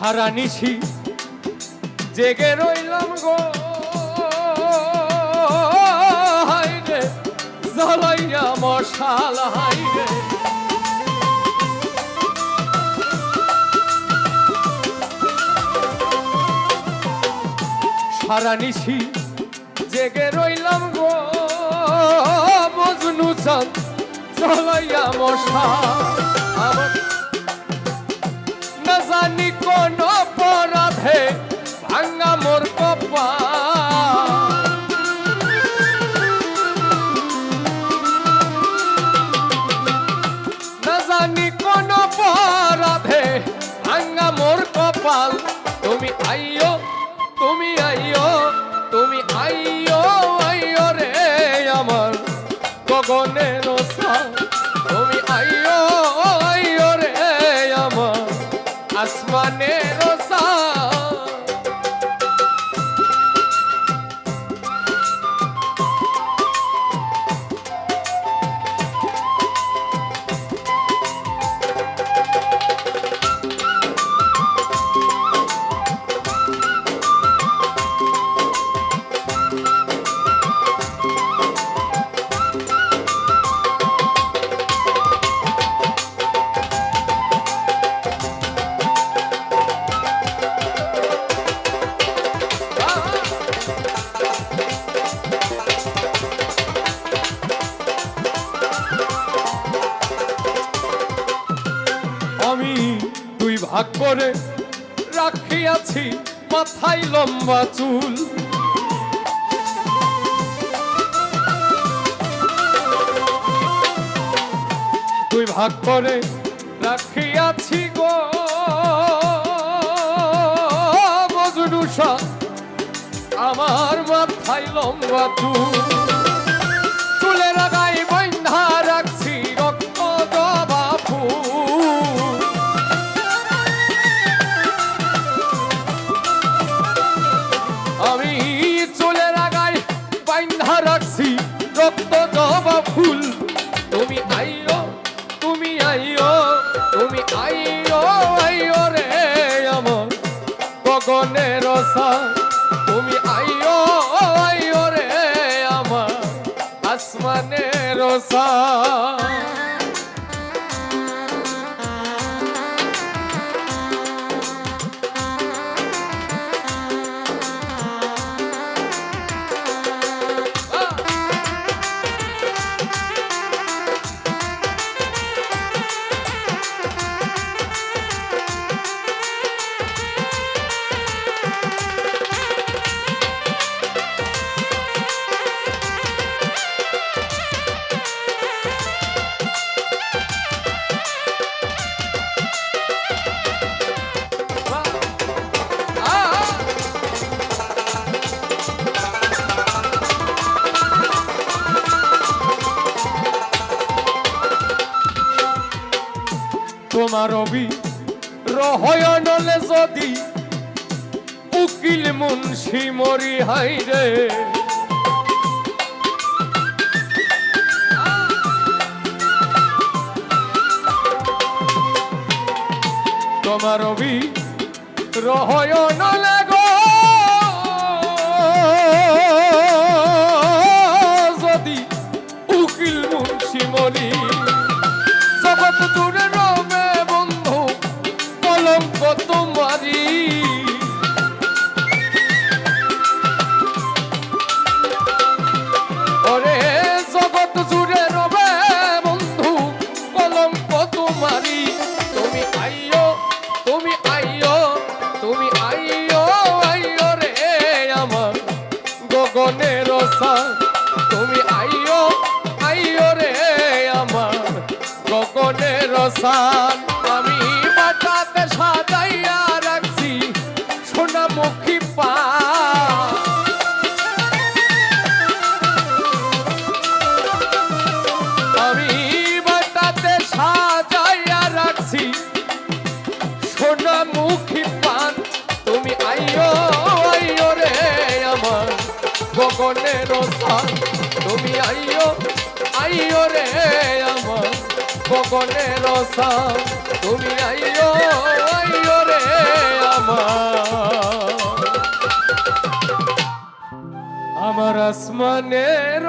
সারা নিশি জেগে রইলাম গো হাইরে জ্বালাইয়া মশাল হাইরে সারা নিশি জেগে রইলাম গো মজনু চাঁদ জ্বালাইয়া মশাল আমার না জানি কোন অপরাধে ভাঙা মোর কপাল না জানি কোন অপরাধে ভাঙা মোর কপাল তুমি আইও তুমি আইও তুমি আইও আইও রে আমার গগনের সাল তুমি আইও আইও রে আমার আসমানের সাল আমি দুই ভাগ করে রাখিয়াছি মাথায় লম্বা চুল দুই ভাগ করে রাখিয়াছি গো মজনু শাহ আমার মাথায় লম্বা চুল চুলের গায়ে বন্ধা রাখছি রক্ত জবা ফুল আমি চুলের গায়ে বন্ধা রাখছি রক্ত জবা ফুল তুমি আইও তুমি আইও তুমি আইও আইও রে আমার গগনের সাল তুমি আইও আইও রে আমার আসমানের সাল তোমার রবি রহয়নলে যদি উকিল মুন্সি মরি হাইরে তোমার রবি রহয়নলে গো যদি উকিল মুন্সি মরি জগৎ জুড়ে রবে বন্ধু কলঙ্ক তোমারি ওরে জগৎ জুড়ে রবে বন্ধু কলঙ্ক তোমারি তুমি আইও তুমি আইও তুমি আইও আইও রে আমার গগনের সাল তুমি আইও আইও রে আমার গগনের সাল আমি বাটাতে সাজাইয়া রাখছি সোনামুখী পা আমি বাটাতে সাজাইয়া রাখছি সোনামুখী পান তুমি আইও আইও রে আমার গগনের সাল তুমি আইও আইও রে আমার গগনের সাল তুমি আইও আইও রে আমার আসমানের